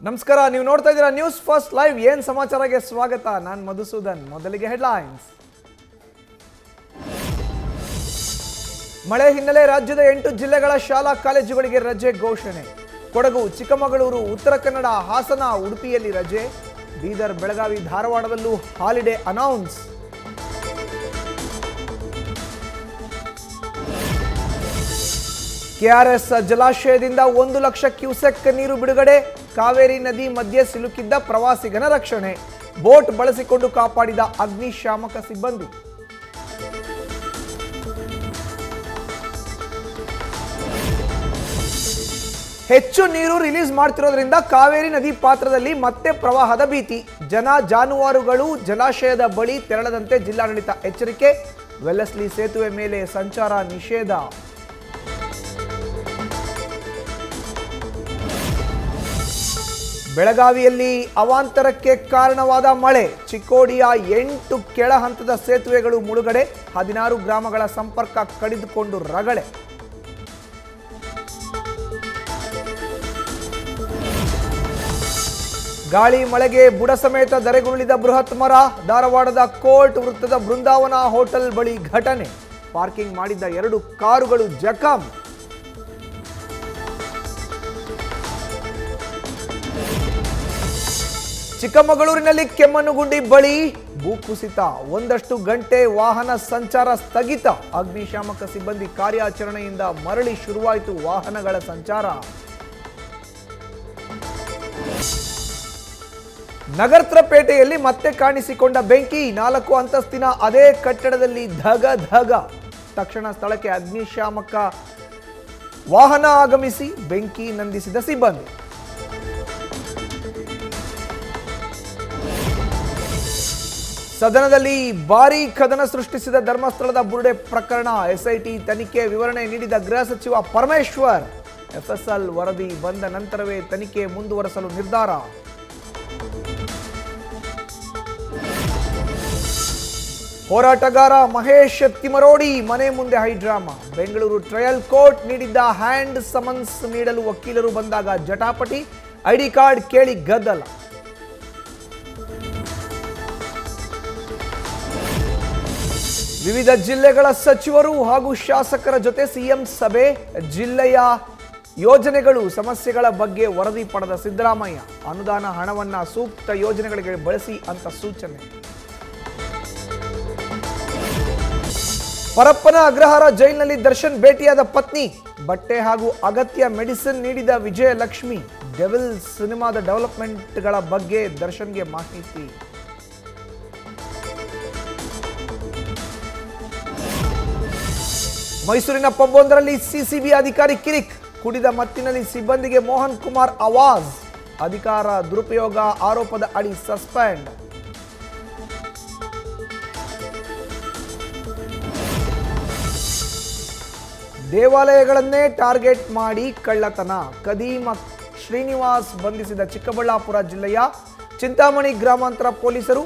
ನಮಸ್ಕಾರ, ನೀವು ನೋಡ್ತಾ ಇದ್ದೀರಾ ನ್ಯೂಸ್ ಫಸ್ಟ್ ಲೈವ್. ಏನ್ ಸಮಾಚಾರಕ್ಕೆ ಸ್ವಾಗತ. ನಾನು ಮಧುಸೂದನ್. ಮೊದಲಿಗೆ ಹೆಡ್ಲೈನ್ಸ್. ಮಳೆ ಹಿನ್ನೆಲೆ ರಾಜ್ಯದ 8 ಜಿಲ್ಲೆಗಳ ಶಾಲಾ ಕಾಲೇಜುಗಳಿಗೆ ರಜೆ ಘೋಷಣೆ. ಕೊಡಗು, ಚಿಕ್ಕಮಗಳೂರು, ಉತ್ತರ ಕನ್ನಡ, ಹಾಸನ, ಉಡುಪಿಯಲ್ಲಿ ರಜೆ. ಬೀದರ್, ಬೆಳಗಾವಿ, ಧಾರವಾಡದಲ್ಲೂ ಹಾಲಿಡೇ ಅನೌನ್ಸ್. ಕೆಆರ್ಎಸ್ ಜಲಾಶಯದಿಂದ 1 ಲಕ್ಷ ಕ್ಯೂಸೆಕ್ ನೀರು ಬಿಡುಗಡೆ. ಕಾವೇರಿ ನದಿ ಮಧ್ಯೆ ಸಿಲುಕಿದ್ದ ಪ್ರವಾಸಿಗನ ರಕ್ಷಣೆ. ಬೋಟ್ ಬಳಸಿಕೊಂಡು ಕಾಪಾಡಿದ ಅಗ್ನಿಶಾಮಕ ಸಿಬ್ಬಂದಿ. ಹೆಚ್ಚು ನೀರು ರಿಲೀಸ್ ಮಾಡ್ತಿರೋದ್ರಿಂದ ಕಾವೇರಿ ನದಿ ಪಾತ್ರದಲ್ಲಿ ಮತ್ತೆ ಪ್ರವಾಹದ ಭೀತಿ. ಜನ ಜಾನುವಾರುಗಳು ಜಲಾಶಯದ ಬಳಿ ತೆರಳದಂತೆ ಜಿಲ್ಲಾಡಳಿತ ಎಚ್ಚರಿಕೆ. ವೆಲ್ಲೆಸ್ಲಿ ಸೇತುವೆ ಮೇಲೆ ಸಂಚಾರ ನಿಷೇಧ. ಬೆಳಗಾವಿಯಲ್ಲಿ ಅವಾಂತರಕ್ಕೆ ಕಾರಣವಾದ ಮಳೆ. ಚಿಕ್ಕೋಡಿಯ 8 ಕೆಳ ಹಂತದ ಸೇತುವೆಗಳು ಮುಳುಗಡೆ. 16 ಗ್ರಾಮಗಳ ಸಂಪರ್ಕ ಕಡಿದುಕೊಂಡು ರಗಳೆ. ಗಾಳಿ ಮಳೆಗೆ ಬುಡ ಸಮೇತ ಧರೆಗುರುಳಿದ ಬೃಹತ್ ಮರ. ಧಾರವಾಡದ ಕೋರ್ಟ್ ವೃತ್ತದ ಬೃಂದಾವನ ಹೋಟೆಲ್ ಬಳಿ ಘಟನೆ. ಪಾರ್ಕಿಂಗ್ ಮಾಡಿದ್ದ 2 ಕಾರುಗಳು ಜಖಂ. ಚಿಕ್ಕಮಗಳೂರಿನಲ್ಲಿ ಕೆಮ್ಮಣ್ಣುಗುಂಡಿ ಬಳಿ ಭೂಕುಸಿತ. 1 ಗಂಟೆ ವಾಹನ ಸಂಚಾರ ಸ್ಥಗಿತ. ಅಗ್ನಿಶಾಮಕ ಸಿಬ್ಬಂದಿ ಕಾರ್ಯಾಚರಣೆಯಿಂದ ಮರಳಿ ಶುರುವಾಯಿತು ವಾಹನಗಳ ಸಂಚಾರ. ನಗರಪೇಟೆಯಲ್ಲಿ ಮತ್ತೆ ಕಾಣಿಸಿಕೊಂಡ ಬೆಂಕಿ. 4 ಅಂತಸ್ತಿನ ಅದೇ ಕಟ್ಟಡದಲ್ಲಿ ಧಗ ಧಗ. ತಕ್ಷಣ ಸ್ಥಳಕ್ಕೆ ಅಗ್ನಿಶಾಮಕ ವಾಹನ ಆಗಮಿಸಿ ಬೆಂಕಿ ನಂದಿಸಿದ ಸಿಬ್ಬಂದಿ. ಸದನದಲ್ಲಿ ಭಾರೀ ಕದನ ಸೃಷ್ಟಿಸಿದ ಧರ್ಮಸ್ಥಳದ ಬುರುಡೆ ಪ್ರಕರಣ. ಎಸ್ಐಟಿ ತನಿಖೆ ವಿವರಣೆ ನೀಡಿದ ಗೃಹ ಸಚಿವ ಪರಮೇಶ್ವರ್. ಎಫ್ಎಸ್ಎಲ್ ವರದಿ ಬಂದ ನಂತರವೇ ತನಿಖೆ ಮುಂದುವರೆಸಲು ನಿರ್ಧಾರ. ಹೋರಾಟಗಾರ ಮಹೇಶ್ ತಿಮರೋಡಿ ಮನೆ ಮುಂದೆ ಹೈಡ್ರಾಮಾ. ಬೆಂಗಳೂರು ಟ್ರಯಲ್ ಕೋರ್ಟ್ ನೀಡಿದ್ದ ಹ್ಯಾಂಡ್ ಸಮನ್ಸ್ ನೀಡಲು ವಕೀಲರು ಬಂದಾಗ ಜಟಾಪಟಿ. ಐಡಿ ಕಾರ್ಡ್ ಕೇಳಿ ಗದ್ದಲ. ವಿವಿಧ ಜಿಲ್ಲೆಗಳ ಸಚಿವರು ಹಾಗೂ ಶಾಸಕರ ಜೊತೆ ಸಿಎಂ ಸಭೆ. ಜಿಲ್ಲೆಯ ಯೋಜನೆಗಳು ಸಮಸ್ಯೆಗಳ ಬಗ್ಗೆ ವರದಿ ಪಡೆದ ಸಿದ್ದರಾಮಯ್ಯ. ಅನುದಾನ ಹಣವನ್ನ ಸೂಕ್ತ ಯೋಜನೆಗಳಿಗೆ ಬಳಸಿ ಅಂತ ಸೂಚನೆ. ಪರಪ್ಪನ ಅಗ್ರಹಾರ ಜೈಲಿನಲ್ಲಿ ದರ್ಶನ್ ಭೇಟಿಯಾದ ಪತ್ನಿ. ಬಟ್ಟೆ ಹಾಗೂ ಅಗತ್ಯ ಮೆಡಿಸಿನ್ ನೀಡಿದ ವಿಜಯಲಕ್ಷ್ಮಿ. ಡೆವಿಲ್ ಸಿನಿಮಾದ ಡೆವಲಪ್ಮೆಂಟ್ಗಳ ಬಗ್ಗೆ ದರ್ಶನ್ಗೆ ಮಾಹಿತಿ. ಮೈಸೂರಿನ ಪಬ್ಬೊಂದರಲ್ಲಿ ಸಿಸಿಬಿ ಅಧಿಕಾರಿ ಕಿರಿಕ್. ಕುಡಿದ ಮತ್ತಿನಲ್ಲಿ ಸಿಬ್ಬಂದಿಗೆ ಮೋಹನ್ ಕುಮಾರ್ ಆವಾಜ್. ಅಧಿಕಾರ ದುರುಪಯೋಗ ಆರೋಪದ ಅಡಿ ಸಸ್ಪೆಂಡ್. ದೇವಾಲಯಗಳನ್ನೇ ಟಾರ್ಗೆಟ್ ಮಾಡಿ ಕಳ್ಳತನ. ಕದೀಮ ಶ್ರೀನಿವಾಸ್ ಬಂಧಿಸಿದ ಚಿಕ್ಕಬಳ್ಳಾಪುರ ಜಿಲ್ಲೆಯ ಚಿಂತಾಮಣಿ ಗ್ರಾಮಾಂತರ ಪೊಲೀಸರು.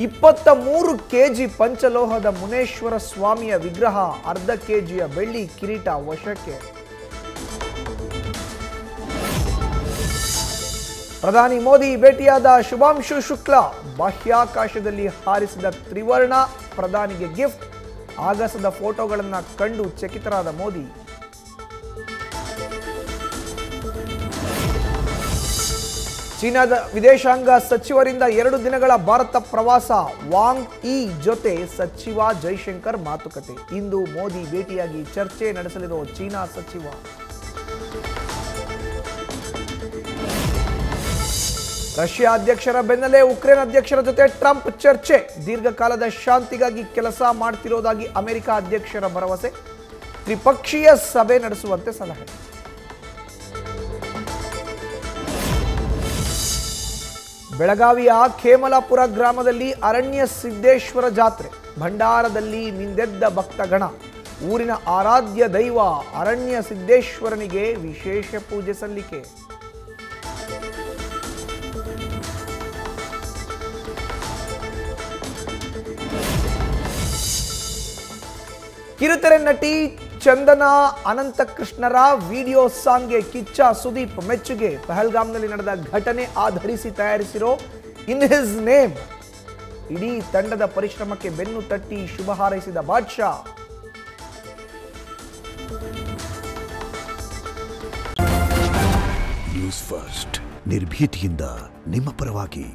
23 ಕೆಜಿ ಪಂಚಲೋಹದ ಮುನೇಶ್ವರ ಸ್ವಾಮಿಯ ವಿಗ್ರಹ, ಅರ್ಧ ಕೆಜಿಯ ಬೆಳ್ಳಿ ಕಿರೀಟ ವಶಕ್ಕೆ. ಪ್ರಧಾನಿ ಮೋದಿ ಭೇಟಿಯಾದ ಶುಭಾಂಶು ಶುಕ್ಲಾ. ಬಾಹ್ಯಾಕಾಶದಲ್ಲಿ ಹಾರಿಸಿದ ತ್ರಿವರ್ಣ ಪ್ರಧಾನಿಗೆ ಗಿಫ್ಟ್. ಆಗಸದ ಫೋಟೋಗಳನ್ನು ಕಂಡು ಚಕಿತರಾದ ಮೋದಿ. ಚೀನಾದ ವಿದೇಶಾಂಗ ಸಚಿವರಿಂದ 2 ದಿನಗಳ ಭಾರತ ಪ್ರವಾಸ. ವಾಂಗ್ ಯಿ ಜೊತೆ ಸಚಿವ ಜೈಶಂಕರ್ ಮಾತುಕತೆ. ಇಂದು ಮೋದಿ ಭೇಟಿಯಾಗಿ ಚರ್ಚೆ ನಡೆಸಲಿರುವ ಚೀನಾ ಸಚಿವ. ರಷ್ಯಾ ಅಧ್ಯಕ್ಷರ ಬೆನ್ನಲ್ಲೇ ಉಕ್ರೇನ್ ಅಧ್ಯಕ್ಷರ ಜೊತೆ ಟ್ರಂಪ್ ಚರ್ಚೆ. ದೀರ್ಘಕಾಲದ ಶಾಂತಿಗಾಗಿ ಕೆಲಸ ಮಾಡ್ತಿರೋದಾಗಿ ಅಮೆರಿಕ ಅಧ್ಯಕ್ಷರ ಭರವಸೆ. ತ್ರಿಪಕ್ಷೀಯ ಸಭೆ ನಡೆಸುವಂತೆ ಸಲಹೆ. ಬೆಳಗಾವಿಯ ಖೇಮಲಾಪುರ ಗ್ರಾಮದಲ್ಲಿ ಅರಣ್ಯ ಸಿದ್ದೇಶ್ವರ ಜಾತ್ರೆ. ಭಂಡಾರದಲ್ಲಿ ಮಿಂದೆದ್ದ ಭಕ್ತಗಣ. ಊರಿನ ಆರಾಧ್ಯ ದೈವ ಅರಣ್ಯ ಸಿದ್ದೇಶ್ವರನಿಗೆ ವಿಶೇಷ ಪೂಜೆ ಸಲ್ಲಿಕೆ. ಕಿರುತೆರೆ ನಟಿ ಚಂದನ ಅನಂತಕೃಷ್ಣರ ವಿಡಿಯೋ ಸಾಂಗ್ಗೆ ಕಿಚ್ಚ ಸುದೀಪ್ ಮೆಚ್ಚುಗೆ. ಪಹಲ್ಗಾಮ್ನಲ್ಲಿ ನಡೆದ ಘಟನೆ ಆಧರಿಸಿ ತಯಾರಿಸಿರೋ ಇನ್ ಹಿಸ್ ನೇಮ್. ಇಡೀ ತಂಡದ ಪರಿಶ್ರಮಕ್ಕೆ ಬೆನ್ನು ತಟ್ಟಿ ಶುಭ ಹಾರೈಸಿದ ಬಾದ್ಶಾ. ನ್ಯೂಸ್ ಫಸ್ಟ್ ನಿರ್ಭೀತಿಯಿಂದ ನಿಮ್ಮ ಪರವಾಗಿ.